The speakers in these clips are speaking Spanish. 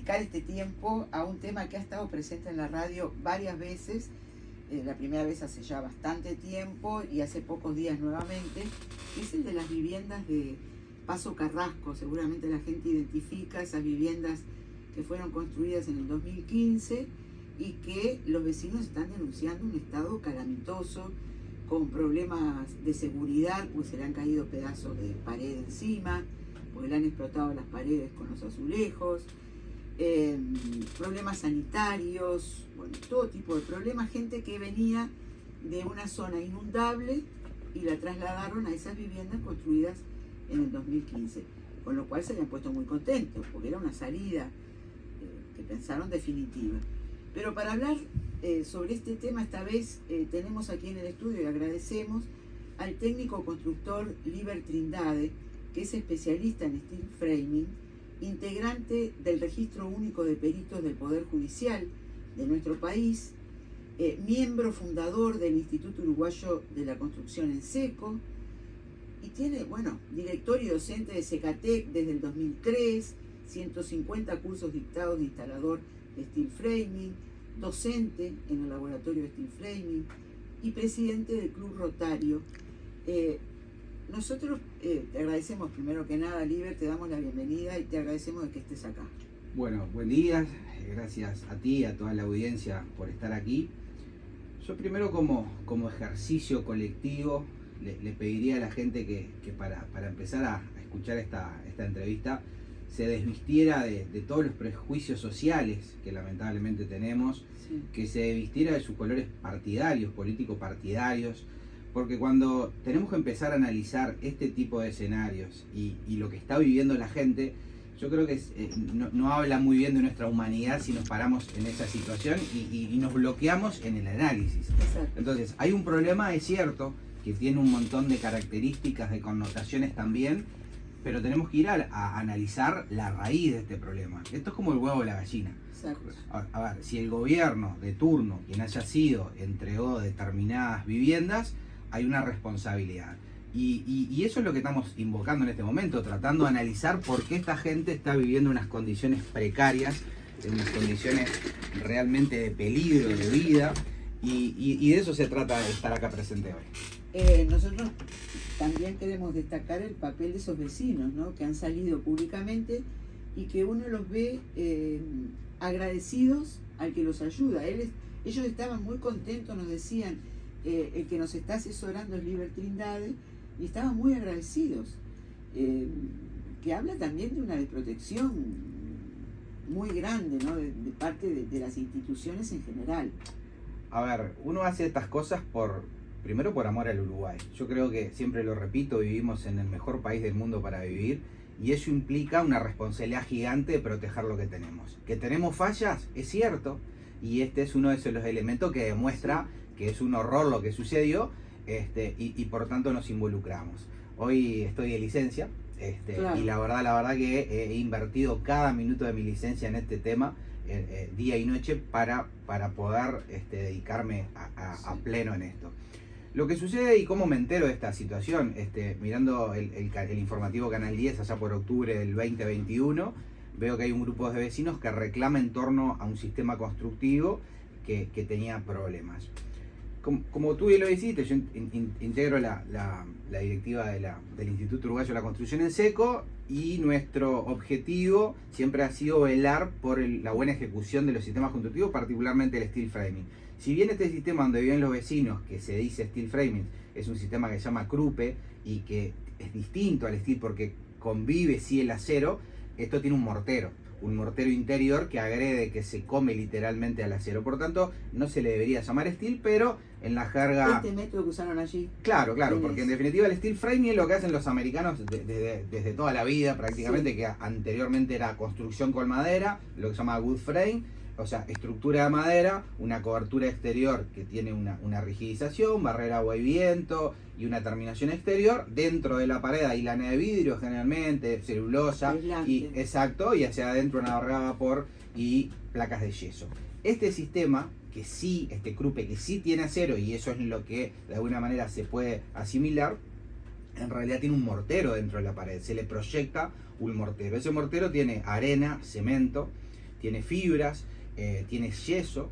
dedicar este tiempo a un tema que ha estado presente en la radio varias veces. La primera vez hace ya bastante tiempo y hace pocos días nuevamente, que es el de las viviendas de Paso Carrasco. Seguramente la gente identifica esas viviendas que fueron construidas en el 2015 y que los vecinos están denunciando un estado calamitoso, con problemas de seguridad, pues se le han caído pedazos de pared encima, porque le han explotado las paredes con los azulejos, problemas sanitarios, bueno, todo tipo de problemas, gente que venía de una zona inundable y la trasladaron a esas viviendas construidas en el 2015, con lo cual se habían puesto muy contentos, porque era una salida que pensaron definitiva. Pero para hablar sobre este tema, esta vez tenemos aquí en el estudio, y agradecemos al técnico constructor Liber Trindade, que es especialista en steel framing, integrante del Registro Único de Peritos del Poder Judicial de nuestro país, miembro fundador del Instituto Uruguayo de la Construcción en Seco, y tiene, bueno, director y docente de Secatec desde el 2003, 150 cursos dictados de instalador de steel framing, docente en el laboratorio de steel framing y presidente del Club Rotario. Nosotros te agradecemos primero que nada, Liber, te damos la bienvenida y te agradecemos de que estés acá. Bueno, buen día, gracias a ti y a toda la audiencia por estar aquí. Yo primero como ejercicio colectivo le pediría a la gente que para empezar a escuchar esta entrevista se desvistiera de todos los prejuicios sociales que lamentablemente tenemos, sí, que se desvistiera de sus colores partidarios, político-partidarios, porque cuando tenemos que empezar a analizar este tipo de escenarios y lo que está viviendo la gente, yo creo que no habla muy bien de nuestra humanidad si nos paramos en esa situación y nos bloqueamos en el análisis. Exacto. Entonces, hay un problema, es cierto, que tiene un montón de características, de connotaciones también, pero tenemos que ir a analizar la raíz de este problema. Esto es como el huevo o la gallina. Exacto. A ver, si el gobierno de turno, quien haya sido, entregó determinadas viviendas, hay una responsabilidad. Y eso es lo que estamos invocando en este momento, tratando de analizar por qué esta gente está viviendo unas condiciones precarias, en unas condiciones realmente de peligro de vida, y de eso se trata de estar acá presente hoy. Nosotros también queremos destacar el papel de esos vecinos, ¿no?, que han salido públicamente y que uno los ve agradecidos al que los ayuda. Ellos estaban muy contentos, nos decían, el que nos está asesorando es Liber Trindade, y estaban muy agradecidos, que habla también de una desprotección muy grande, ¿no?, de parte de las instituciones en general. A ver, uno hace estas cosas primero por amor al Uruguay. Yo creo que, siempre lo repito, vivimos en el mejor país del mundo para vivir, y eso implica una responsabilidad gigante de proteger lo que tenemos. Que tenemos fallas, es cierto, y este es uno de esos elementos que demuestra que es un horror lo que sucedió, y por tanto nos involucramos. Hoy estoy de licencia, claro, y la verdad que he invertido cada minuto de mi licencia en este tema, día y noche, para poder dedicarme a pleno en esto. Lo que sucede y cómo me entero de esta situación, mirando el informativo Canal 10 allá por octubre del 2021, veo que hay un grupo de vecinos que reclama en torno a un sistema constructivo que tenía problemas. Como tú bien lo dijiste, yo integro la directiva del Instituto Uruguayo de la Construcción en Seco, y nuestro objetivo siempre ha sido velar por la buena ejecución de los sistemas constructivos, particularmente el steel framing. Si bien este sistema donde viven los vecinos, que se dice steel framing, es un sistema que se llama Krupe y que es distinto al steel porque convive sí el acero, esto tiene un mortero interior que agrede, que se come literalmente al acero. Por tanto, no se le debería llamar steel, pero en la jerga... Este método que usaron allí. Claro, porque en definitiva el steel framing es lo que hacen los americanos desde toda la vida prácticamente, sí, que anteriormente era construcción con madera, lo que se llama wood frame, o sea, estructura de madera, una cobertura exterior que tiene una rigidización, barrera agua y viento y una terminación exterior. Dentro de la pared hay lana de vidrio, generalmente, celulosa, y hacia adentro una barrera de vapor y placas de yeso. Este sistema, que sí, este Krupe, que sí tiene acero, y eso es lo que de alguna manera se puede asimilar, en realidad tiene un mortero dentro de la pared, se le proyecta un mortero. Ese mortero tiene arena, cemento, tiene fibras, tiene yeso,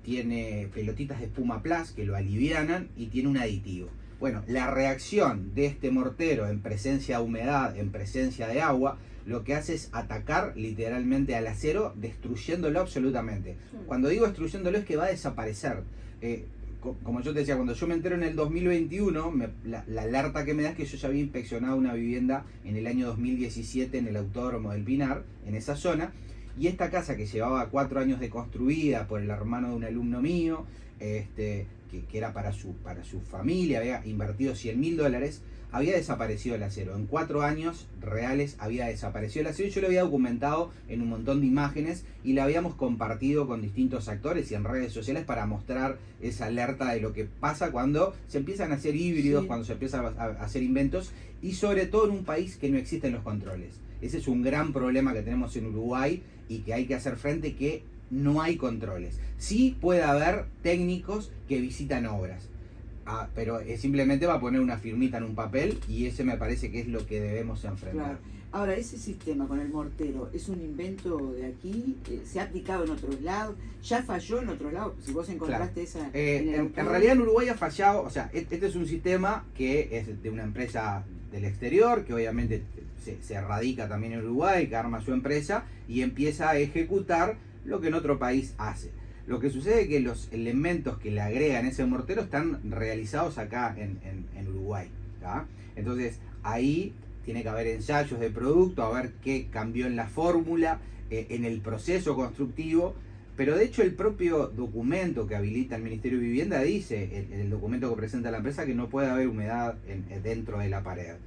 tiene pelotitas de espuma plus que lo alivianan y tiene un aditivo. Bueno, la reacción de este mortero en presencia de humedad, en presencia de agua, lo que hace es atacar literalmente al acero, destruyéndolo absolutamente. Cuando digo destruyéndolo es que va a desaparecer. Como yo te decía, cuando yo me entero en el 2021, la alerta que me da es que yo ya había inspeccionado una vivienda en el año 2017 en el Autódromo del Pinar, en esa zona, y esta casa que llevaba 4 años de construida por el hermano de un alumno mío, que era para su familia, había invertido $100.000, había desaparecido el acero. En 4 años reales había desaparecido el acero y yo lo había documentado en un montón de imágenes y la habíamos compartido con distintos actores y en redes sociales para mostrar esa alerta de lo que pasa cuando se empiezan a hacer híbridos, cuando se empiezan a hacer inventos y sobre todo en un país que no existen los controles. Ese es un gran problema que tenemos en Uruguay y que hay que hacer frente, que no hay controles. Sí puede haber técnicos que visitan obras, pero simplemente va a poner una firmita en un papel y ese me parece que es lo que debemos enfrentar. Claro. Ahora, ese sistema con el mortero, ¿es un invento de aquí? ¿Se ha aplicado en otros lados? ¿Ya falló en otros lados? Si vos encontraste esa... en realidad en Uruguay ha fallado, o sea, este es un sistema que es de una empresa del exterior, que obviamente se radica también en Uruguay, que arma su empresa y empieza a ejecutar lo que en otro país hace. Lo que sucede es que los elementos que le agregan ese mortero están realizados acá en Uruguay, ¿tá? Entonces ahí tiene que haber ensayos de producto, a ver qué cambió en la fórmula, en el proceso constructivo, pero de hecho el propio documento que habilita el Ministerio de Vivienda dice, el documento que presenta la empresa, que no puede haber humedad dentro de la pared.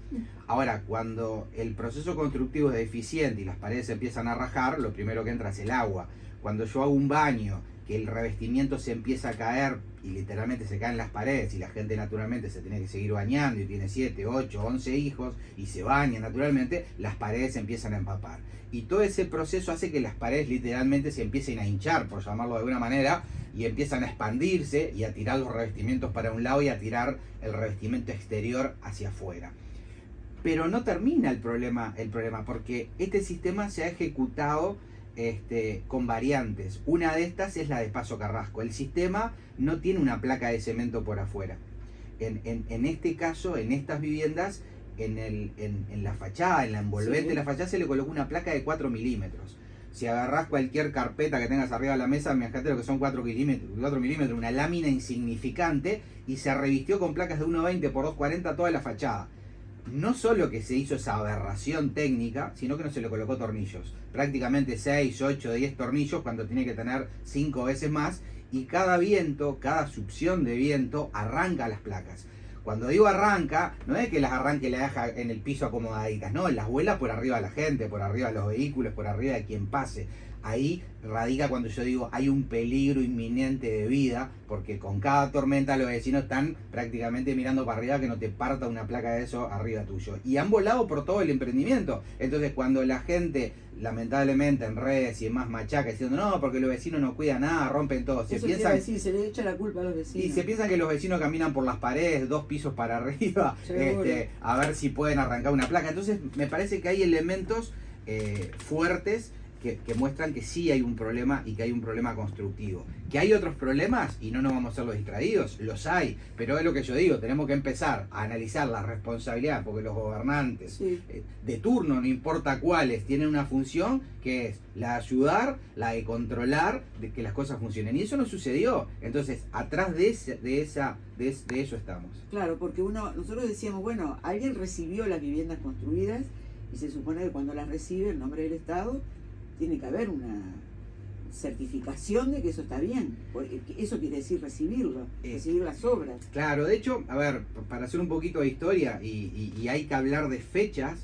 Ahora, cuando el proceso constructivo es deficiente y las paredes empiezan a rajar, lo primero que entra es el agua. Cuando yo hago un baño, que el revestimiento se empieza a caer y literalmente se caen las paredes y la gente naturalmente se tiene que seguir bañando y tiene 7, 8, 11 hijos y se baña naturalmente, las paredes se empiezan a empapar. Y todo ese proceso hace que las paredes literalmente se empiecen a hinchar, por llamarlo de alguna manera, y empiezan a expandirse y a tirar los revestimientos para un lado y a tirar el revestimiento exterior hacia afuera. Pero no termina el problema porque este sistema se ha ejecutado con variantes. Una de estas es la de Paso Carrasco. El sistema no tiene una placa de cemento por afuera. En este caso, en estas viviendas, en la fachada, en la envolvente de la fachada, se le colocó una placa de 4 milímetros. Si agarrás cualquier carpeta que tengas arriba de la mesa, imagínate lo que son 4 milímetros, una lámina insignificante, y se revistió con placas de 1,20 por 2,40 toda la fachada. No solo que se hizo esa aberración técnica, sino que no se le colocó tornillos. Prácticamente 6, 8, 10 tornillos cuando tiene que tener 5 veces más. Y cada viento, cada succión de viento arranca las placas. Cuando digo arranca, no es que las arranque y las deja en el piso acomodaditas. No, las vuela por arriba de la gente, por arriba de los vehículos, por arriba de quien pase. Ahí radica cuando yo digo hay un peligro inminente de vida, porque con cada tormenta los vecinos están prácticamente mirando para arriba que no te parta una placa de eso arriba tuyo. Y han volado por todo el emprendimiento. Entonces cuando la gente, lamentablemente en redes y demás, machaca diciendo no, porque los vecinos no cuidan nada, rompen todo. Se le echa la culpa a los vecinos. Y se piensan que los vecinos caminan por las paredes 2 pisos para arriba, a ver si pueden arrancar una placa. Entonces me parece que hay elementos fuertes que muestran que sí hay un problema y que hay un problema constructivo. Que hay otros problemas y no nos vamos a ser los distraídos, los hay, pero es lo que yo digo, tenemos que empezar a analizar la responsabilidad, porque los gobernantes de turno, no importa cuáles, tienen una función que es la de ayudar, la de controlar, de que las cosas funcionen. Y eso no sucedió. Entonces, atrás de eso estamos. Claro, porque nosotros decíamos, bueno, alguien recibió las viviendas construidas y se supone que cuando las recibe en nombre del Estado, tiene que haber una certificación de que eso está bien. Porque eso quiere decir recibir las obras. Claro, de hecho, a ver, para hacer un poquito de historia, y hay que hablar de fechas,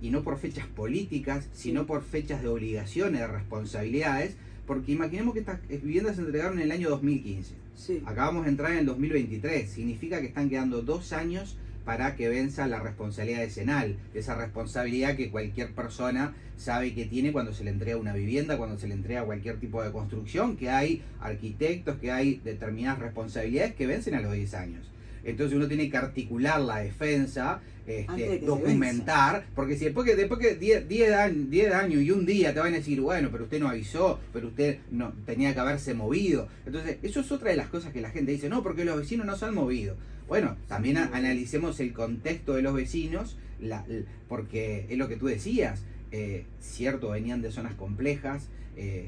y no por fechas políticas, sino por fechas de obligaciones, de responsabilidades, porque imaginemos que estas viviendas se entregaron en el año 2015. Sí. Acabamos de entrar en el 2023, significa que están quedando 2 años para que venza la responsabilidad decenal, esa responsabilidad que cualquier persona sabe que tiene cuando se le entrega una vivienda, cuando se le entrega cualquier tipo de construcción, que hay arquitectos, que hay determinadas responsabilidades que vencen a los 10 años. Entonces uno tiene que articular la defensa, Antes de documentar, porque si después que 10 años y un día te van a decir, bueno, pero usted no avisó, pero usted no tenía que haberse movido. Entonces, eso es otra de las cosas que la gente dice, no, porque los vecinos no se han movido. Bueno, también analicemos el contexto de los vecinos, porque es lo que tú decías, cierto, venían de zonas complejas,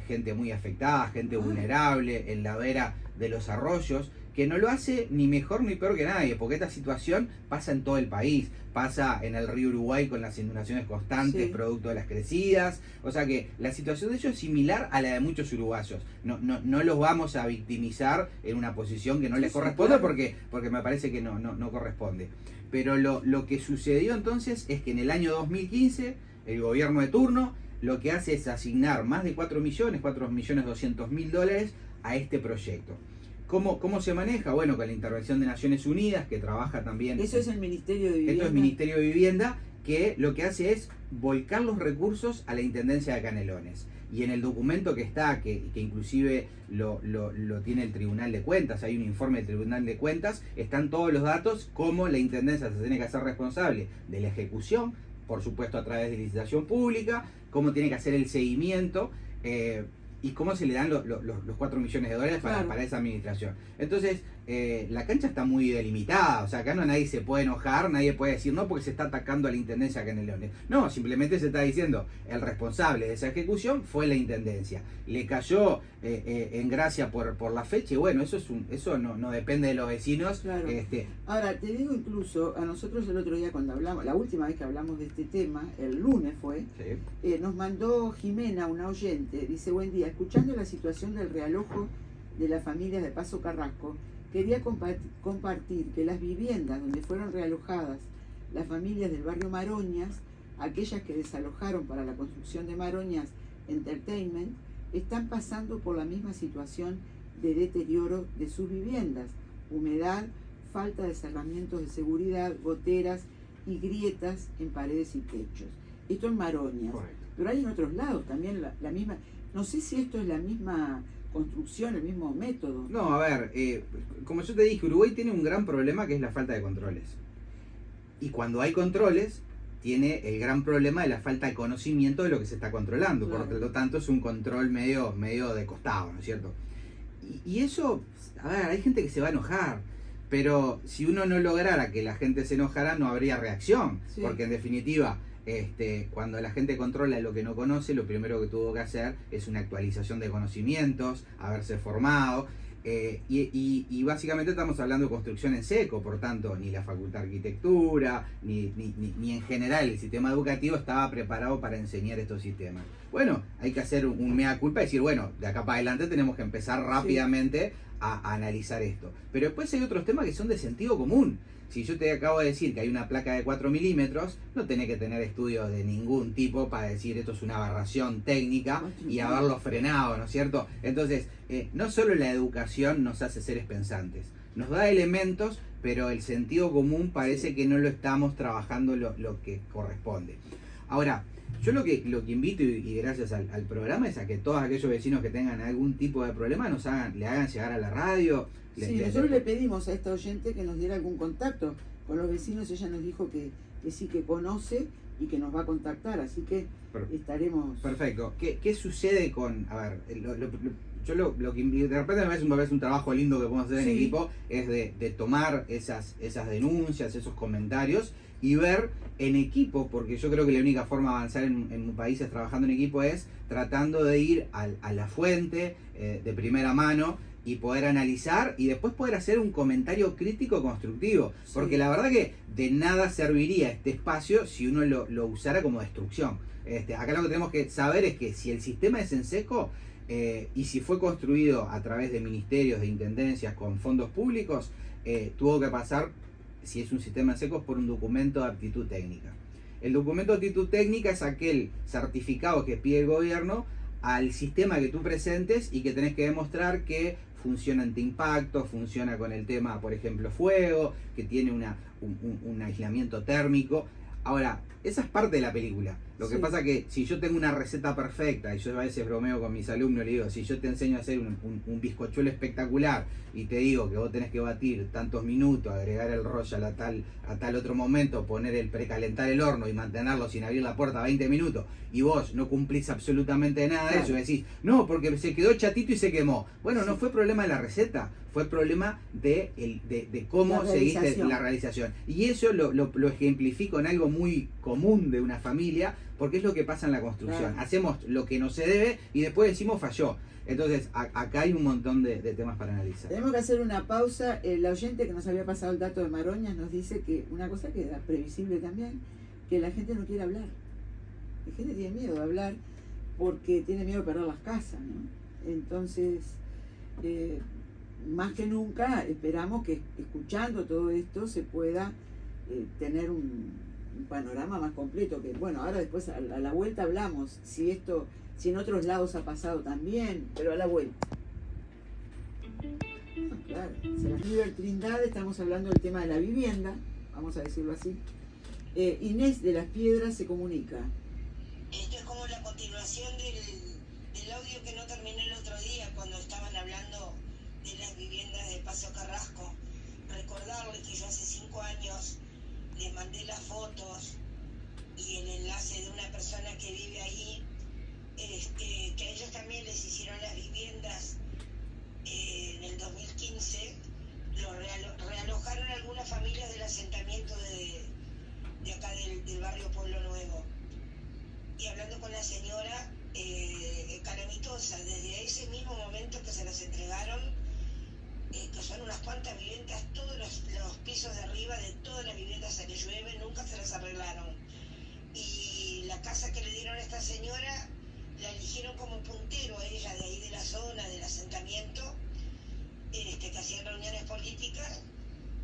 gente muy afectada, gente vulnerable en la vera de los arroyos, que no lo hace ni mejor ni peor que nadie, porque esta situación pasa en todo el país, pasa en el río Uruguay con las inundaciones constantes, Sí. producto de las crecidas, o sea que la situación de ellos es similar a la de muchos uruguayos. No los vamos a victimizar en una posición que no les Sí, corresponde, claro. porque me parece que no corresponde. Pero lo que sucedió entonces es que en el año 2015 el gobierno de turno lo que hace es asignar más de 4.200.000 a este proyecto. ¿Cómo se maneja? Bueno, con la intervención de Naciones Unidas, que trabaja también... Eso es el Ministerio de Vivienda. Esto es Ministerio de Vivienda, que lo que hace es volcar los recursos a la Intendencia de Canelones. Y en el documento que está, que inclusive lo tiene el Tribunal de Cuentas, hay un informe del Tribunal de Cuentas, están todos los datos, cómo la Intendencia se tiene que hacer responsable de la ejecución, por supuesto a través de licitación pública, cómo tiene que hacer el seguimiento, y cómo se le dan los 4 millones de dólares Claro. para esa administración. Entonces, la cancha está muy delimitada, o sea, acá nadie se puede enojar, nadie puede decir, no, porque se está atacando a la Intendencia de Canelones. No, simplemente se está diciendo, el responsable de esa ejecución fue la Intendencia. Le cayó en gracia por la fecha, y bueno, eso no depende de los vecinos. Claro. Ahora, te digo incluso, a nosotros el otro día cuando hablamos, la última vez que hablamos de este tema, el lunes fue, Sí. nos mandó Jimena, una oyente, dice, buen día, escuchando la situación del realojo de las familias de Paso Carrasco, quería compartir que las viviendas donde fueron realojadas las familias del barrio Maroñas, aquellas que desalojaron para la construcción de Maroñas Entertainment, están pasando por la misma situación de deterioro de sus viviendas, humedad, falta de cerramientos de seguridad, goteras y grietas en paredes y techos. Esto en Maroñas. Correcto. Pero hay en otros lados también la misma, no sé si esto es la misma construcción, el mismo método. No, a ver, como yo te dije, Uruguay tiene un gran problema que es la falta de controles. Y cuando hay controles, tiene el gran problema de la falta de conocimiento de lo que se está controlando. Claro. Por lo tanto, es un control medio de costado, ¿no es cierto? Y eso, a ver, hay gente que se va a enojar. Pero si uno no lograra que la gente se enojara, no habría reacción. Sí. Porque en definitiva, cuando la gente controla lo que no conoce, lo primero que tuvo que hacer es una actualización de conocimientos, haberse formado, y básicamente estamos hablando de construcción en seco, por tanto ni la Facultad de Arquitectura ni en general el sistema educativo estaba preparado para enseñar estos sistemas. Bueno, hay que hacer un mea culpa y decir, bueno, de acá para adelante tenemos que empezar rápidamente a analizar esto. Pero después hay otros temas que son de sentido común. Si yo te acabo de decir que hay una placa de 4 milímetros, no tenés que tener estudios de ningún tipo para decir esto es una aberración técnica y haberlo frenado, ¿no es cierto? Entonces, no solo la educación nos hace seres pensantes, nos da elementos, pero el sentido común parece que no lo estamos trabajando lo que corresponde. Ahora, yo lo que invito, y gracias al programa, es a que todos aquellos vecinos que tengan algún tipo de problema le hagan llegar a la radio. Sí, nosotros le pedimos a esta oyente que nos diera algún contacto con los vecinos. Ella nos dijo que sí, que conoce y que nos va a contactar, así que estaremos... Perfecto. ¿Qué sucede con...? A ver, yo lo que de repente me parece un trabajo lindo que podemos hacer en equipo, es de tomar esas denuncias, esos comentarios, y ver en equipo, porque yo creo que la única forma de avanzar en un país es trabajando en equipo, es tratando de ir a la fuente de primera mano, y poder analizar y después poder hacer un comentario crítico constructivo. Sí. Porque la verdad que de nada serviría este espacio si uno lo usara como destrucción. Acá lo que tenemos que saber es que si el sistema es en seco, y si fue construido a través de ministerios, de intendencias, con fondos públicos, tuvo que pasar, si es un sistema en seco, por un documento de aptitud técnica. El documento de aptitud técnica es aquel certificado que pide el gobierno al sistema que tú presentes y que tenés que demostrar que funciona ante impacto, funciona con el tema, por ejemplo, fuego, que tiene un aislamiento térmico. Ahora, esa es parte de la película. Lo que pasa que si yo tengo una receta perfecta, y yo a veces bromeo con mis alumnos, le digo, si yo te enseño a hacer un bizcochuelo espectacular y te digo que vos tenés que batir tantos minutos, agregar el royal a tal otro momento, poner precalentar el horno y mantenerlo sin abrir la puerta 20 minutos, y vos no cumplís absolutamente nada de eso, y decís, no, porque se quedó chatito y se quemó. Bueno, no fue problema de la receta, fue problema de cómo seguiste la realización. Y eso lo ejemplifico en algo muy común de una familia, porque es lo que pasa en la construcción. Hacemos lo que no se debe y después decimos falló. Entonces, acá hay un montón de temas para analizar. Tenemos que hacer una pausa. El oyente que nos había pasado el dato de Maroñas nos dice que una cosa que era previsible también, que la gente no quiere hablar. La gente tiene miedo de hablar porque tiene miedo de perder las casas, ¿no? Entonces, más que nunca esperamos que escuchando todo esto se pueda tener un panorama más completo, que bueno, ahora después a la vuelta hablamos si en otros lados ha pasado también, pero a la vuelta. Claro, River Trindade, estamos hablando del tema de la vivienda, vamos a decirlo así. Inés de las Piedras se comunica. Esto es como la continuación del audio que no terminé el otro día cuando estaban hablando de las viviendas de Paso Carrasco. Recordarles que yo hace 5 años les mandé las fotos y el enlace de una persona que vive ahí, que a ellos también les hicieron las viviendas en el 2015, realojaron algunas familias del asentamiento de acá del barrio Pueblo Nuevo. Y hablando con la señora, calamitosa, desde ese mismo momento que se las entregaron, que son unas cuantas viviendas, todos los pisos de arriba de todas las viviendas se les llueve, nunca se las arreglaron. Y la casa que le dieron a esta señora, la eligieron como puntero a ella de ahí de la zona, del asentamiento, que hacían reuniones políticas,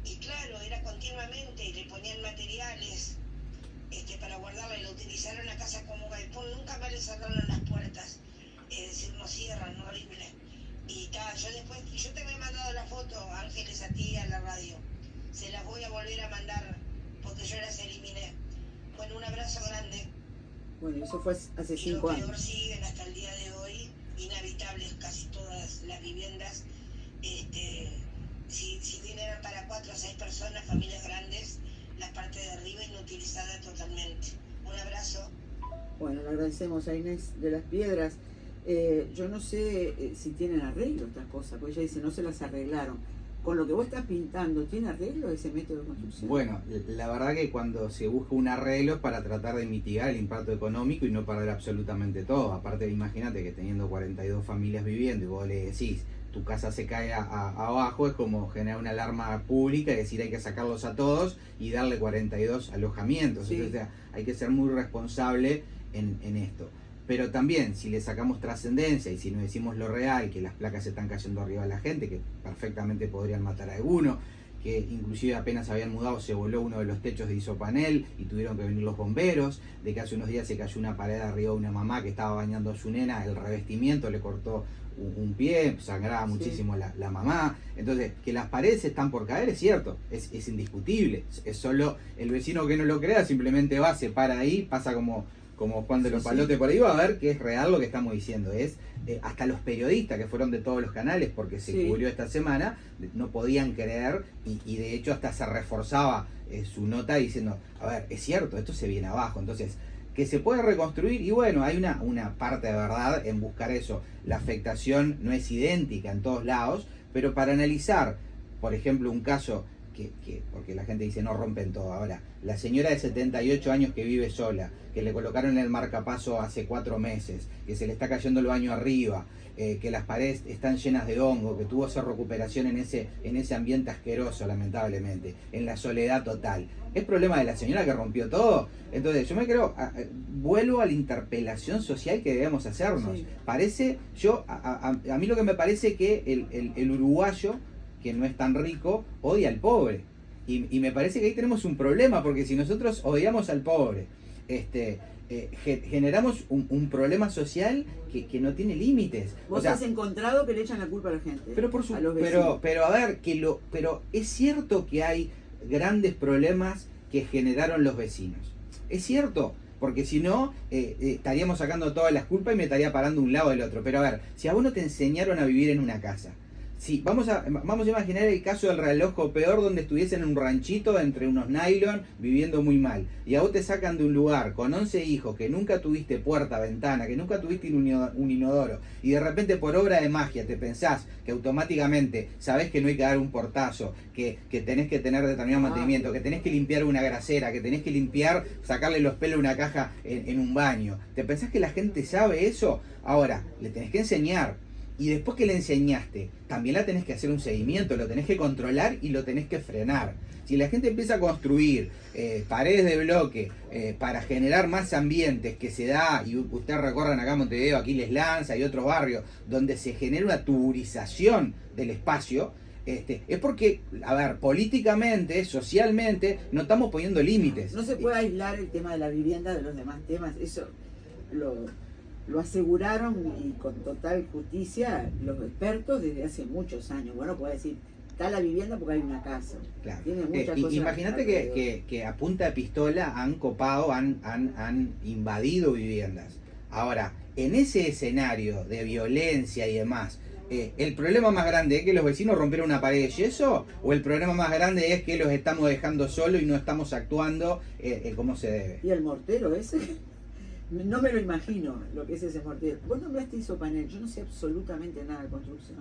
y claro, era continuamente, y le ponían materiales para guardarla, y lo utilizaron la casa como galpón, nunca más le cerraron las puertas, es decir, no cierran, horrible. Y yo te me he mandado la foto, Ángeles, a ti, a la radio. Se las voy a volver a mandar porque yo las eliminé. Bueno, un abrazo grande. Bueno, eso fue hace 5 años. Y lo peor siguen hasta el día de hoy, inhabitables casi todas las viviendas. Si bien eran para 4 o 6 personas, familias grandes, la parte de arriba inutilizada totalmente. Un abrazo. Bueno, le agradecemos a Inés de las Piedras. Yo no sé si tienen arreglo estas cosas, porque ella dice no se las arreglaron. Con lo que vos estás pintando, ¿tiene arreglo ese método de construcción? Bueno, la verdad que cuando se busca un arreglo es para tratar de mitigar el impacto económico y no perder absolutamente todo. Aparte, imagínate que teniendo 42 familias viviendo y vos le decís tu casa se cae abajo, es como generar una alarma pública y decir hay que sacarlos a todos y darle 42 alojamientos. Sí. O sea, hay que ser muy responsable en esto. Pero también, si le sacamos trascendencia y si nos decimos lo real, que las placas se están cayendo arriba de la gente, que perfectamente podrían matar a alguno, que inclusive apenas habían mudado se voló uno de los techos de isopanel y tuvieron que venir los bomberos, de que hace unos días se cayó una pared arriba de una mamá que estaba bañando a su nena, el revestimiento le cortó un pie, sangraba muchísimo la mamá. Entonces, que las paredes están por caer es cierto, es indiscutible, es solo el vecino que no lo crea, simplemente va, se para ahí, pasa como Juan de los Palotes por ahí, va a ver que es real lo que estamos diciendo. Es hasta los periodistas que fueron de todos los canales porque se cubrió esta semana no podían creer y de hecho hasta se reforzaba su nota diciendo, a ver, es cierto, esto se viene abajo. Entonces, que se puede reconstruir y bueno, hay una parte de verdad en buscar eso. La afectación no es idéntica en todos lados, pero para analizar, por ejemplo, un caso porque la gente dice no rompen todo. Ahora, la señora de 78 años que vive sola, que le colocaron el marcapaso hace 4 meses, que se le está cayendo el baño arriba, que las paredes están llenas de hongo, que tuvo esa recuperación en ese ambiente asqueroso, lamentablemente, en la soledad total. ¿Es problema de la señora que rompió todo? Entonces, yo vuelvo a la interpelación social que debemos hacernos. A mí lo que me parece que el uruguayo, que no es tan rico, odia al pobre. Y me parece que ahí tenemos un problema, porque si nosotros odiamos al pobre, generamos un problema social que no tiene límites. Vos has encontrado que le echan la culpa a la gente. A los vecinos. Pero a ver, pero es cierto que hay grandes problemas que generaron los vecinos. Es cierto, porque si no, estaríamos sacando todas las culpas y me estaría parando un lado del otro. Pero a ver, si a vos no te enseñaron a vivir en una casa, sí, vamos a imaginar el caso del reloj o peor, donde estuviesen en un ranchito entre unos nylon viviendo muy mal, y a vos te sacan de un lugar con 11 hijos, que nunca tuviste puerta, ventana, que nunca tuviste un inodoro, y de repente por obra de magia te pensás que automáticamente sabés que no hay que dar un portazo, que tenés que tener determinado mantenimiento, que tenés que limpiar una grasera, que tenés que limpiar, sacarle los pelos a una caja en un baño. ¿Te pensás que la gente sabe eso? Ahora, le tenés que enseñar. Y después que le enseñaste, también la tenés que hacer un seguimiento, lo tenés que controlar y lo tenés que frenar. Si la gente empieza a construir paredes de bloque para generar más ambientes que se da, y ustedes recorran acá Montevideo, Aquiles Lanza y otros barrios, donde se genera una tuburización del espacio, es porque, a ver, políticamente, socialmente, no estamos poniendo límites. No se puede aislar el tema de la vivienda de los demás temas, eso lo aseguraron y con total justicia los expertos desde hace muchos años. Bueno, puede decir, está la vivienda porque hay una casa. Claro. Tiene muchas cosas. Imagínate que a punta de pistola han copado, han invadido viviendas. Ahora, en ese escenario de violencia y demás, ¿el problema más grande es que los vecinos rompieron una pared de yeso? ¿O el problema más grande es que los estamos dejando solos y no estamos actuando como se debe? Y el mortero ese... No me lo imagino lo que es ese mortero. Vos nombraste Isopanel, yo no sé absolutamente nada de construcción.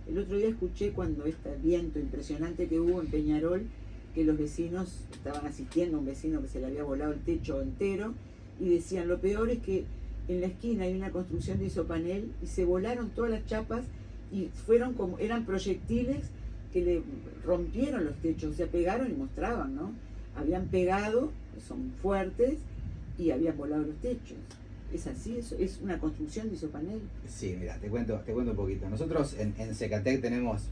El otro día escuché cuando este viento impresionante que hubo en Peñarol, que los vecinos estaban asistiendo a un vecino que se le había volado el techo entero, y decían, lo peor es que en la esquina hay una construcción de Isopanel y se volaron todas las chapas y fueron como, eran proyectiles que le rompieron los techos, o sea, pegaron y mostraban, ¿no? Habían pegado, son fuertes, y habían volado los techos. ¿Es así? ¿Eso es una construcción de Isopanel? Sí, mira, te cuento un poquito. Nosotros en Secatec tenemos,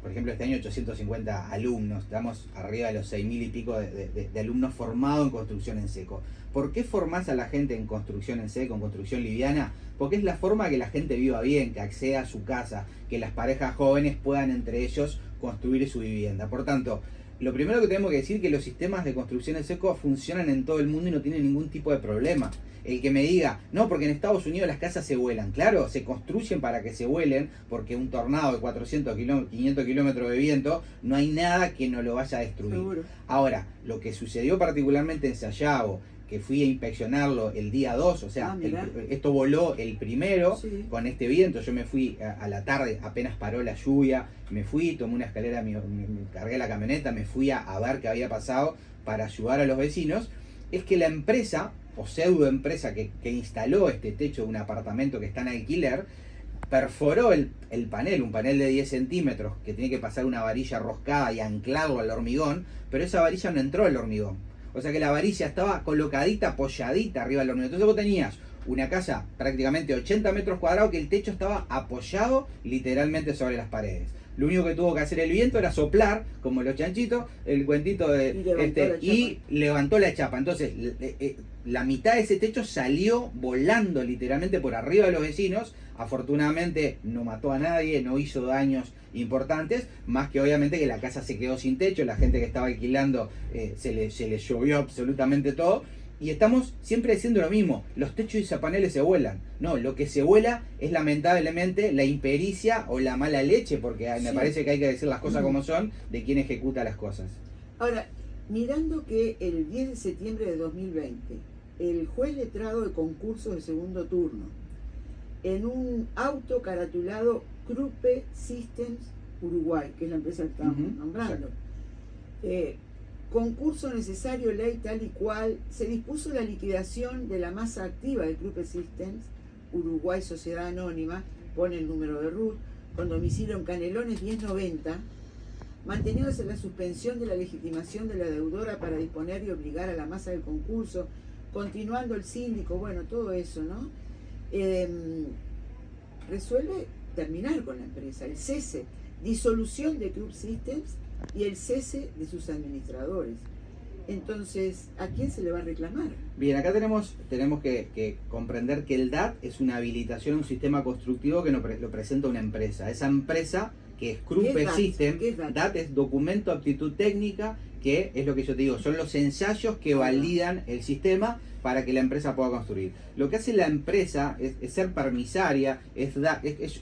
por ejemplo, este año 850 alumnos, estamos arriba de los 6.000 y pico de alumnos formados en construcción en seco. ¿Por qué formás a la gente en construcción en seco, en construcción liviana? Porque es la forma que la gente viva bien, que acceda a su casa, que las parejas jóvenes puedan entre ellos construir su vivienda. Por tanto, lo primero que tenemos que decir es que los sistemas de construcción en seco funcionan en todo el mundo y no tienen ningún tipo de problema. El que me diga, no, porque en Estados Unidos las casas se vuelan. Claro, se construyen para que se vuelen, porque un tornado de 400 500 kilómetros de viento, no hay nada que no lo vaya a destruir. Seguro. Ahora, lo que sucedió particularmente en Sayago, que fui a inspeccionarlo el día 2, o sea, esto voló el primero, sí, con este viento. Yo me fui a la tarde, apenas paró la lluvia, me fui, tomé una escalera, me cargué la camioneta, me fui a ver qué había pasado para ayudar a los vecinos. Es que la empresa, o pseudo empresa que instaló este techo de un apartamento que está en alquiler, perforó el panel, un panel de 10 centímetros, que tiene que pasar una varilla roscada y anclarlo al hormigón, pero esa varilla no entró al hormigón. O sea que la varilla estaba colocadita, apoyadita arriba del hormigón. Entonces vos tenías una casa prácticamente 80 metros cuadrados que el techo estaba apoyado literalmente sobre las paredes. Lo único que tuvo que hacer el viento era soplar, como los chanchitos, el cuentito de y levantó la chapa. Entonces la mitad de ese techo salió volando literalmente por arriba de los vecinos. Afortunadamente no mató a nadie, no hizo daños importantes, más que obviamente que la casa se quedó sin techo, la gente que estaba alquilando se le llovió absolutamente todo. Y estamos siempre diciendo lo mismo, los techos de Isopaneles se vuelan. No, lo que se vuela es lamentablemente la impericia o la mala leche, porque me parece que hay que decir las cosas como son, de quien ejecuta las cosas. Ahora, mirando que el 10 de septiembre de 2020, el juez letrado de concursos de segundo turno, en un auto caratulado Krupe Systems Uruguay, que es la empresa que estamos nombrando, concurso necesario, ley tal y cual, se dispuso la liquidación de la masa activa de Krupe Systems Uruguay Sociedad Anónima, pone el número de RUT, con domicilio en Canelones 1090, manteniéndose la suspensión de la legitimación de la deudora para disponer y obligar a la masa del concurso, continuando el síndico, bueno, todo eso, ¿no? Resuelve terminar con la empresa, el cese, disolución de Krupe Systems y el cese de sus administradores. Entonces, ¿a quién se le va a reclamar? Bien, acá tenemos que comprender que el DAT es una habilitación a un sistema constructivo que lo presenta una empresa. Esa empresa que es ¿Qué Krupe es DAT? System. ¿Qué es DAT? DAT es Documento Aptitud Técnica, que es lo que yo te digo, son los ensayos que validan el sistema para que la empresa pueda construir. Lo que hace la empresa es ser permisaria,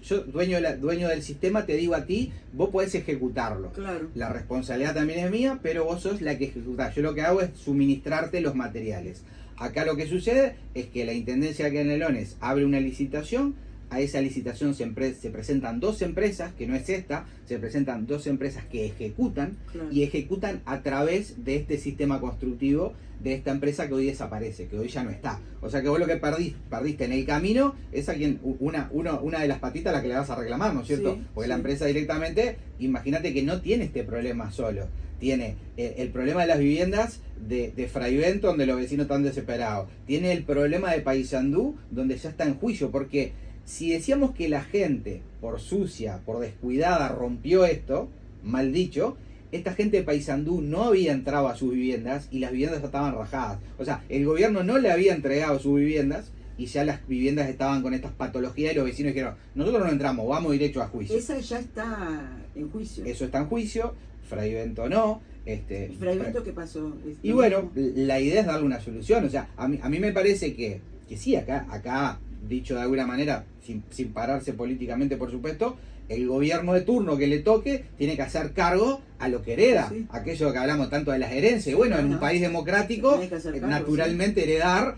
yo dueño del sistema, te digo a ti, vos podés ejecutarlo. Claro. La responsabilidad también es mía, pero vos sos la que ejecutás. Yo lo que hago es suministrarte los materiales. Acá lo que sucede es que la Intendencia de Canelones abre una licitación. A esa licitación se presentan 2 empresas, que no es esta, se presentan 2 empresas que ejecutan, Claro. y ejecutan a través de este sistema constructivo de esta empresa que hoy desaparece, que hoy ya no está. O sea que vos lo que perdiste en el camino es a quien una de las patitas a la que le vas a reclamar, ¿no es cierto? Sí, Porque sí. la empresa directamente, imagínate que no tiene este problema solo. Tiene el problema de las viviendas de Fraivento, donde los vecinos están desesperados. Tiene el problema de Paysandú, donde ya está en juicio, porque si decíamos que la gente, por sucia, por descuidada, rompió esto, mal dicho, esta gente de Paysandú no había entrado a sus viviendas y las viviendas estaban rajadas. O sea, el gobierno no le había entregado sus viviendas y ya las viviendas estaban con estas patologías y los vecinos dijeron, nosotros no entramos, vamos directo a juicio. Esa ya está en juicio. Eso está en juicio, Fraivento no. ¿Y Fraivento qué pasó? Y bueno, la idea es darle una solución. O sea, a mí me parece que sí, acá dicho de alguna manera, sin pararse políticamente, por supuesto, el gobierno de turno que le toque tiene que hacer cargo a lo que hereda. Sí. Aquello que hablamos tanto de las herencias. Bueno, en un país democrático, Tenés que hacer cargo, naturalmente heredar,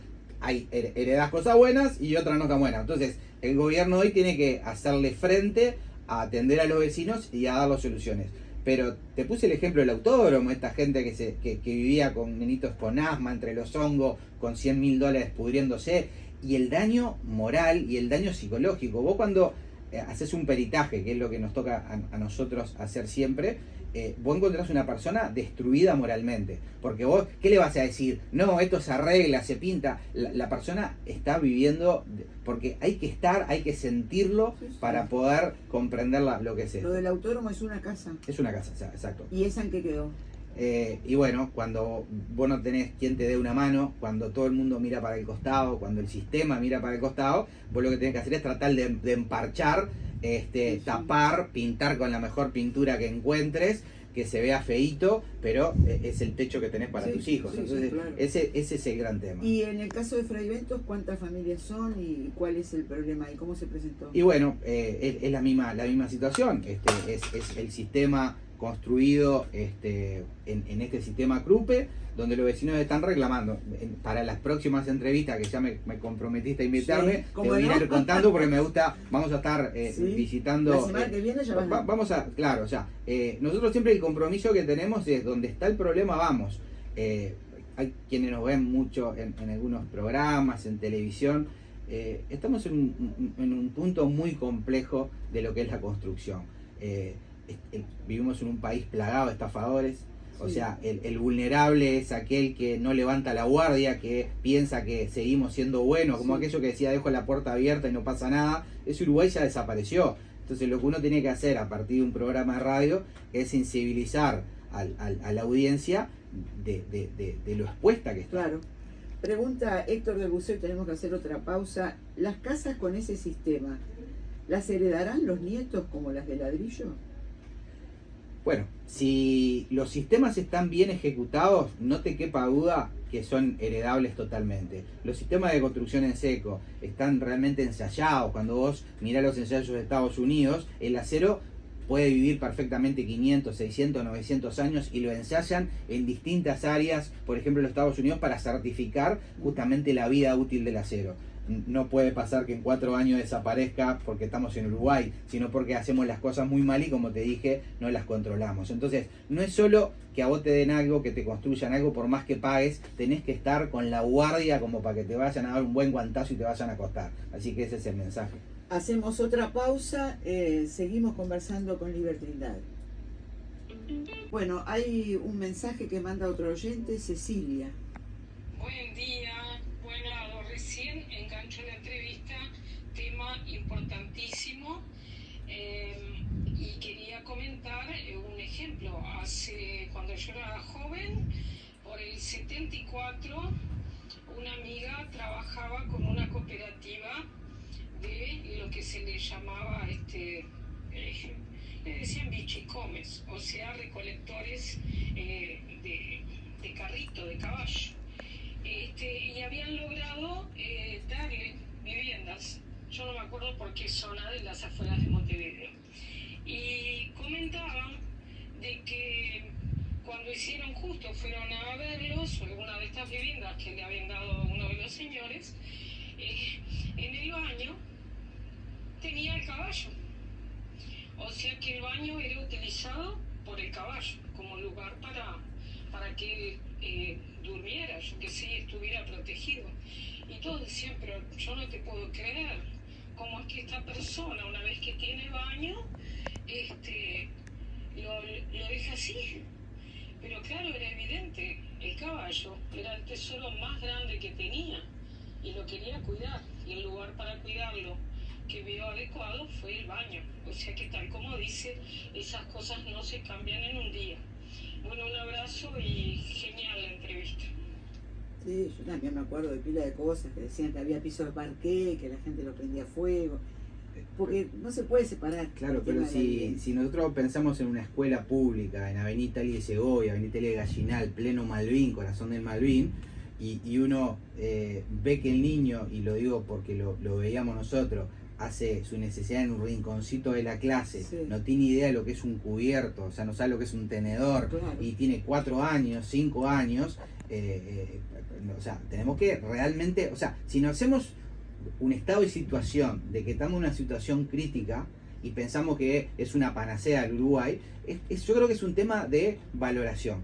heredás cosas buenas y otras no tan buenas. Entonces, el gobierno hoy tiene que hacerle frente a atender a los vecinos y a dar las soluciones. Pero te puse el ejemplo del autódromo, esta gente que vivía con nenitos con asma, entre los hongos, con $100.000 pudriéndose, y el daño moral y el daño psicológico. Vos cuando haces un peritaje, que es lo que nos toca a nosotros hacer siempre, vos encontrás una persona destruida moralmente. Porque vos, ¿qué le vas a decir? No, esto se arregla, se pinta. La persona está viviendo, porque hay que sentirlo para poder comprender lo que es esto. Lo del autódromo es una casa. Es una casa, exacto. ¿Y esa en qué quedó? Y bueno, cuando vos no tenés quien te dé una mano, cuando todo el mundo mira para el costado, cuando el sistema mira para el costado, vos lo que tenés que hacer es tratar de emparchar, tapar, pintar con la mejor pintura que encuentres, que se vea feíto, pero es el techo que tenés para tus hijos. Entonces, claro. ese es el gran tema. Y en el caso de Fraiventos, ¿cuántas familias son y cuál es el problema y cómo se presentó? Y bueno, es la misma situación. Es el sistema construido en este sistema Krupe, donde los vecinos están reclamando. Para las próximas entrevistas, que ya me comprometiste a invitarme, Sí, te ¿cómo voy a no? ir contando, porque me gusta, vamos a estar visitando. La semana que viene ya vamos a, claro, o sea, nosotros siempre el compromiso que tenemos es donde está el problema, vamos. Hay quienes nos ven mucho en algunos programas, en televisión. Estamos en un punto muy complejo de lo que es la construcción. Vivimos en un país plagado de estafadores. O sea, el vulnerable es aquel que no levanta la guardia, que piensa que seguimos siendo buenos, como aquello que decía, dejo la puerta abierta y no pasa nada. Ese Uruguay ya desapareció. Entonces lo que uno tiene que hacer a partir de un programa de radio es sensibilizar a la audiencia de lo expuesta que está. Claro. Pregunta Héctor del Buceo, tenemos que hacer otra pausa. ¿Las casas con ese sistema, las heredarán los nietos como las de ladrillo? Bueno, si los sistemas están bien ejecutados, no te quepa duda que son heredables totalmente. Los sistemas de construcción en seco están realmente ensayados. Cuando vos mirás los ensayos de Estados Unidos, el acero puede vivir perfectamente 500, 600, 900 años y lo ensayan en distintas áreas, por ejemplo en los Estados Unidos, para certificar justamente la vida útil del acero. No puede pasar que en 4 años desaparezca porque estamos en Uruguay, sino porque hacemos las cosas muy mal y, como te dije, no las controlamos. Entonces, no es solo que a vos te den algo, que te construyan algo, por más que pagues, tenés que estar con la guardia como para que te vayan a dar un buen guantazo y te vayan a acostar. Así que ese es el mensaje. Hacemos otra pausa, seguimos conversando con Libertad. Bueno, hay un mensaje que manda otro oyente, Cecilia. Buen día. Bueno, recién engancho la entrevista, tema importantísimo, y quería comentar un ejemplo. Cuando yo era joven, por el 74, una amiga trabajaba con una cooperativa de lo que se le llamaba le decían bichicomes, o sea, recolectores de carrito, de caballo. Y habían logrado darle viviendas, yo no me acuerdo por qué zona de las afueras de Montevideo. Y comentaban de que cuando hicieron justo, fueron a verlos, alguna de estas viviendas que le habían dado uno de los señores, en el baño tenía el caballo. O sea que el baño era utilizado por el caballo como lugar para que él durmiera, yo que sé, estuviera protegido. Y todos decían, pero yo no te puedo creer, ¿cómo es que esta persona, una vez que tiene baño, lo deja así? Pero claro, era evidente, el caballo era el tesoro más grande que tenía y lo quería cuidar, y el lugar para cuidarlo que vio adecuado fue el baño. O sea que, tal como dice, esas cosas no se cambian en un día. Bueno, un abrazo y genial la entrevista. Sí, yo también me acuerdo de pila de cosas que decían que había piso de parqué, que la gente lo prendía a fuego, porque no se puede separar. Claro, pero si nosotros pensamos en una escuela pública, en Avenida Italia de Segovia, Avenida Italia de Gallinal, pleno Malvin, corazón del Malvin, y uno ve que el niño, y lo digo porque lo veíamos nosotros, hace su necesidad en un rinconcito de la clase, sí, no tiene idea de lo que es un cubierto, o sea, no sabe lo que es un tenedor, claro, y tiene 4 años, 5 años, o sea, tenemos que realmente, o sea, si nos hacemos un estado de situación, de que estamos en una situación crítica, y pensamos que es una panacea el Uruguay, yo creo que es un tema de valoración.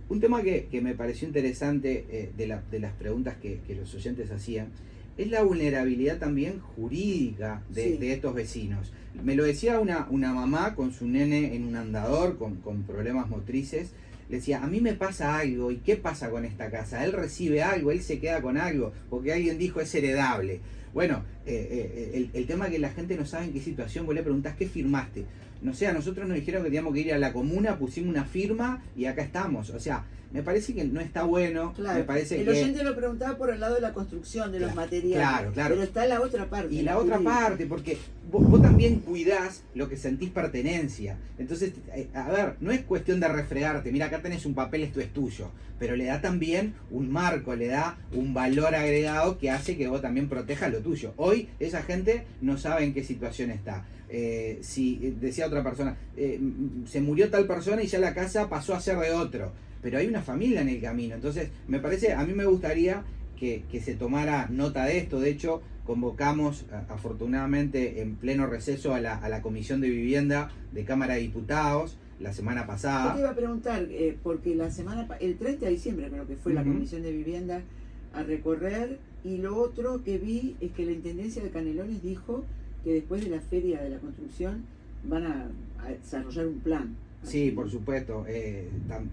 Un tema que me pareció interesante de las preguntas que los oyentes hacían, es la vulnerabilidad también jurídica de estos vecinos. Me lo decía una mamá con su nene en un andador, con problemas motrices. Le decía, a mí me pasa algo, ¿y qué pasa con esta casa? Él recibe algo, él se queda con algo, porque alguien dijo es heredable. Bueno, el tema es que la gente no sabe en qué situación. Vos le preguntás, ¿qué firmaste? No sé, a nosotros nos dijeron que teníamos que ir a la comuna, pusimos una firma y acá estamos. O sea, me parece que no está bueno. Claro, me parece el oyente lo preguntaba por el lado de la construcción, de los materiales. Claro. Pero está la otra parte. Y la otra parte, porque vos también cuidás lo que sentís pertenencia. Entonces, a ver, no es cuestión de refregarte. Mira, acá tenés un papel, esto es tuyo. Pero le da también un marco, le da un valor agregado que hace que vos también protejas lo tuyo. Hoy esa gente no sabe en qué situación está. Si decía otra persona, se murió tal persona y ya la casa pasó a ser de otro. Pero hay una familia en el camino. Entonces, me parece, a mí me gustaría que se tomara nota de esto. De hecho, convocamos afortunadamente en pleno receso a la Comisión de Vivienda de Cámara de Diputados la semana pasada. Yo te iba a preguntar, porque el 30 de diciembre creo que fue la Comisión de Vivienda a recorrer, y lo otro que vi es que la Intendencia de Canelones dijo que después de la Feria de la Construcción van a desarrollar un plan. Sí, por supuesto.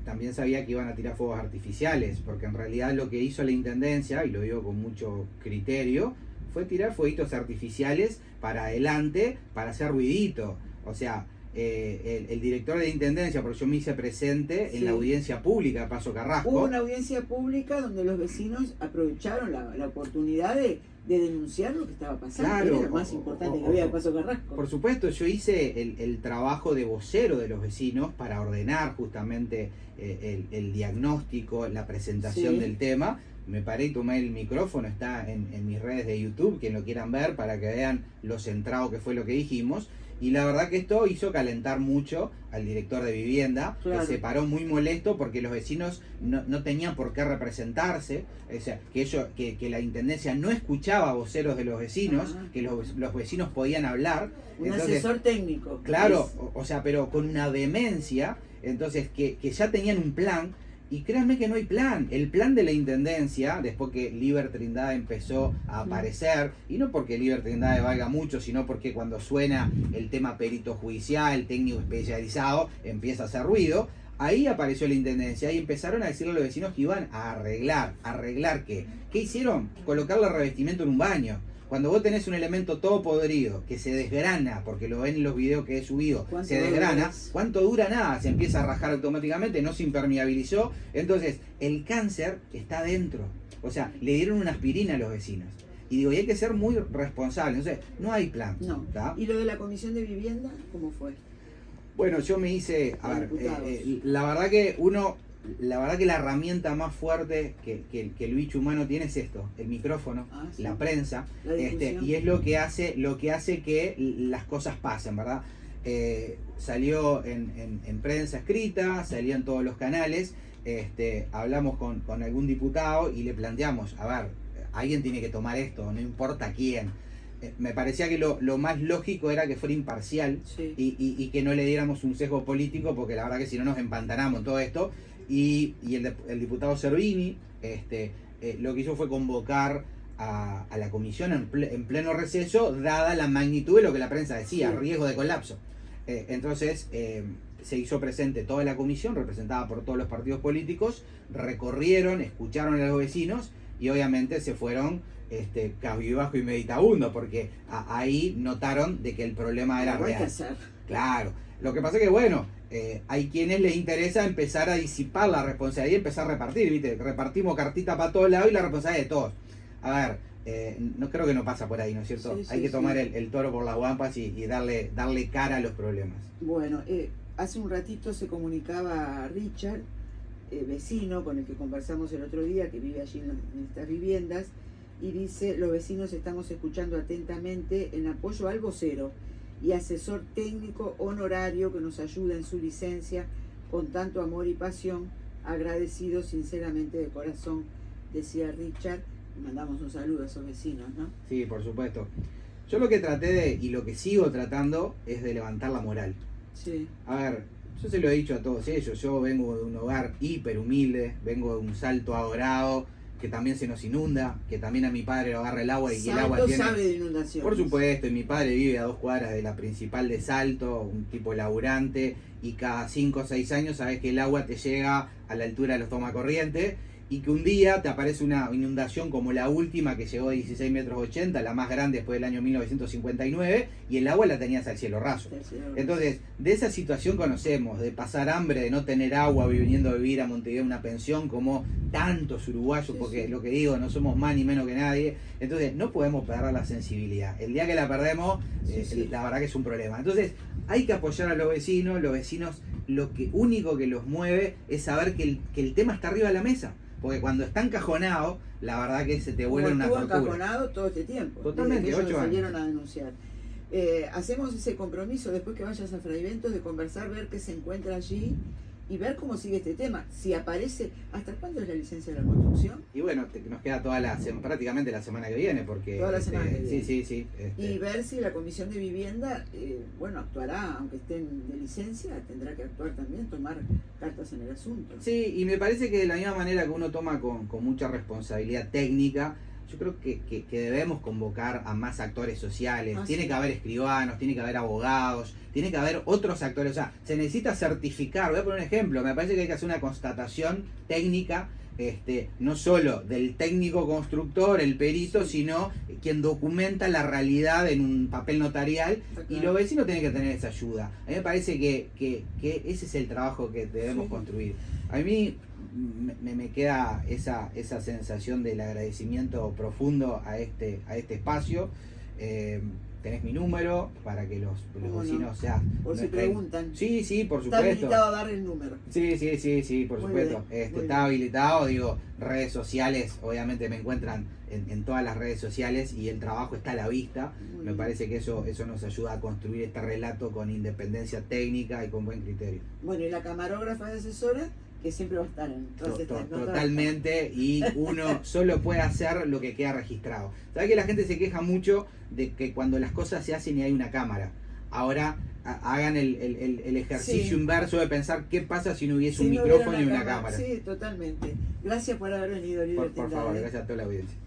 También sabía que iban a tirar fuegos artificiales, porque en realidad lo que hizo la Intendencia, y lo digo con mucho criterio, fue tirar fueguitos artificiales para adelante, para hacer ruidito. O sea, el director de la Intendencia, porque yo me hice presente en la audiencia pública de Paso Carrasco. Hubo una audiencia pública donde los vecinos aprovecharon la oportunidad de denunciar lo que estaba pasando. Claro, era lo más importante que había de Paso Carrasco. Por supuesto, yo hice el trabajo de vocero de los vecinos para ordenar justamente el diagnóstico, la presentación del tema. Me paré y tomé el micrófono, está en mis redes de YouTube, quien lo quieran ver, para que vean lo centrado que fue lo que dijimos. Y la verdad que esto hizo calentar mucho al director de vivienda, que se paró muy molesto porque los vecinos no tenían por qué representarse, o sea, que la Intendencia no escuchaba a voceros de los vecinos, que los vecinos podían hablar. Un asesor técnico. Claro, o sea, pero con una vehemencia, entonces que ya tenían un plan. Y créanme que no hay plan. El plan de la Intendencia, después que Liber Trindade empezó a aparecer, y no porque Liber Trindade valga mucho, sino porque cuando suena el tema perito judicial, técnico especializado, empieza a hacer ruido. Ahí apareció la Intendencia y empezaron a decirle a los vecinos que iban a arreglar. ¿Arreglar qué? ¿Qué hicieron? Colocarle revestimiento en un baño. Cuando vos tenés un elemento todo podrido, que se desgrana, porque lo ven en los videos que he subido, se desgrana, ¿cuánto dura? Nada, se empieza a rajar automáticamente, no se impermeabilizó. Entonces, el cáncer está dentro. O sea, le dieron una aspirina a los vecinos. Y digo, y hay que ser muy responsable. Entonces, no hay plan. No. ¿Tá? ¿Y lo de la Comisión de Vivienda, cómo fue? Bueno, yo me hice, a ver, la verdad que la herramienta más fuerte que el bicho humano tiene es esto, el micrófono, sí. la prensa, La y es lo que hace que las cosas pasen, ¿verdad? Salió en prensa escrita, salió en todos los canales, hablamos con algún diputado y le planteamos, a ver, alguien tiene que tomar esto, no importa quién. Me parecía que lo más lógico era que fuera imparcial, sí. y que no le diéramos un sesgo político, porque la verdad que si no nos empantanamos en todo esto. Y el diputado Servini lo que hizo fue convocar a la comisión en pleno receso, dada la magnitud de lo que la prensa decía, sí. Riesgo de colapso. Entonces se hizo presente toda la comisión, representada por todos los partidos políticos, recorrieron, escucharon a los vecinos y obviamente se fueron cabizbajo y meditabundo, porque ahí notaron de que el problema era real. Claro, lo que pasa es que bueno, hay quienes les interesa empezar a disipar la responsabilidad y empezar a repartir, ¿viste? Repartimos cartita para todos lados y la responsabilidad de todos. A ver, no creo que no pasa por ahí, ¿no es cierto? Sí, sí, hay que tomar sí. el toro por las guampas y darle cara a los problemas. Bueno, hace un ratito se comunicaba Richard, vecino con el que conversamos el otro día, que vive allí en estas viviendas, y dice: los vecinos estamos escuchando atentamente en apoyo al vocero y asesor técnico honorario que nos ayuda en su licencia con tanto amor y pasión, agradecido sinceramente de corazón, decía Richard. Mandamos un saludo a esos vecinos, ¿no? Sí, por supuesto. Yo lo que traté y lo que sigo tratando es de levantar la moral. Sí. A ver, yo se lo he dicho a todos ellos, yo vengo de un hogar hiper humilde, vengo de un Salto adorado, que también se nos inunda, que también a mi padre lo agarra el agua y el agua tiene... sabe de inundaciones. Por supuesto, y mi padre vive a 2 cuadras de la principal de Salto, un tipo laburante, y cada 5 o 6 años sabes que el agua te llega a la altura de los tomacorrientes, y que un día te aparece una inundación como la última, que llegó a 16,80 metros, la más grande después del año 1959, y el agua la tenías al cielo raso. Entonces, de esa situación conocemos, de pasar hambre, de no tener agua, viniendo a vivir a Montevideo una pensión, como tantos uruguayos, porque lo que digo, no somos más ni menos que nadie. Entonces, no podemos perder la sensibilidad. El día que la perdemos, la verdad que es un problema. Entonces, hay que apoyar a los vecinos, lo único que los mueve es saber que el tema está arriba de la mesa. Porque cuando está encajonado, la verdad que se te vuelve una tortura. Estuvo encajonado todo este tiempo. Totalmente, desde que 8 años. Salieron a denunciar. Hacemos ese compromiso después que vayas a Fray Bentos de conversar, ver qué se encuentra allí y ver cómo sigue este tema. Si aparece, ¿hasta cuándo es la licencia de la construcción? Y bueno, nos queda prácticamente la semana que viene, porque... Toda la semana que viene. Sí. Y ver si la Comisión de Vivienda, actuará, aunque estén de licencia, tendrá que actuar también, tomar cartas en el asunto. Sí, y me parece que de la misma manera que uno toma con mucha responsabilidad técnica, yo creo que debemos convocar a más actores sociales. Tiene que haber escribanos, tiene que haber abogados, tiene que haber otros actores. O sea, se necesita certificar. Voy a poner un ejemplo. Me parece que hay que hacer una constatación técnica, no solo del técnico constructor, el perito, sino quien documenta la realidad en un papel notarial. Y los vecinos tienen que tener esa ayuda. A mí me parece que ese es el trabajo que debemos construir. A mí me queda esa sensación del agradecimiento profundo a este espacio. Tenés mi número para que los vecinos por si preguntan. Sí, por supuesto. Está habilitado a dar el número. Sí, por supuesto. Está habilitado, redes sociales, obviamente me encuentran en todas las redes sociales y el trabajo está a la vista. Me parece que eso nos ayuda a construir este relato con independencia técnica y con buen criterio. Bueno, y la camarógrafa de asesora, que siempre va a estar en todas estas notas. Totalmente, y uno solo puede hacer lo que queda registrado. ¿Sabes que la gente se queja mucho de que cuando las cosas se hacen y hay una cámara? Ahora hagan el ejercicio inverso de pensar qué pasa si no hubiese un micrófono y una cámara. Sí, totalmente. Gracias por haber venido, Oliver. Por favor, gracias a toda la audiencia.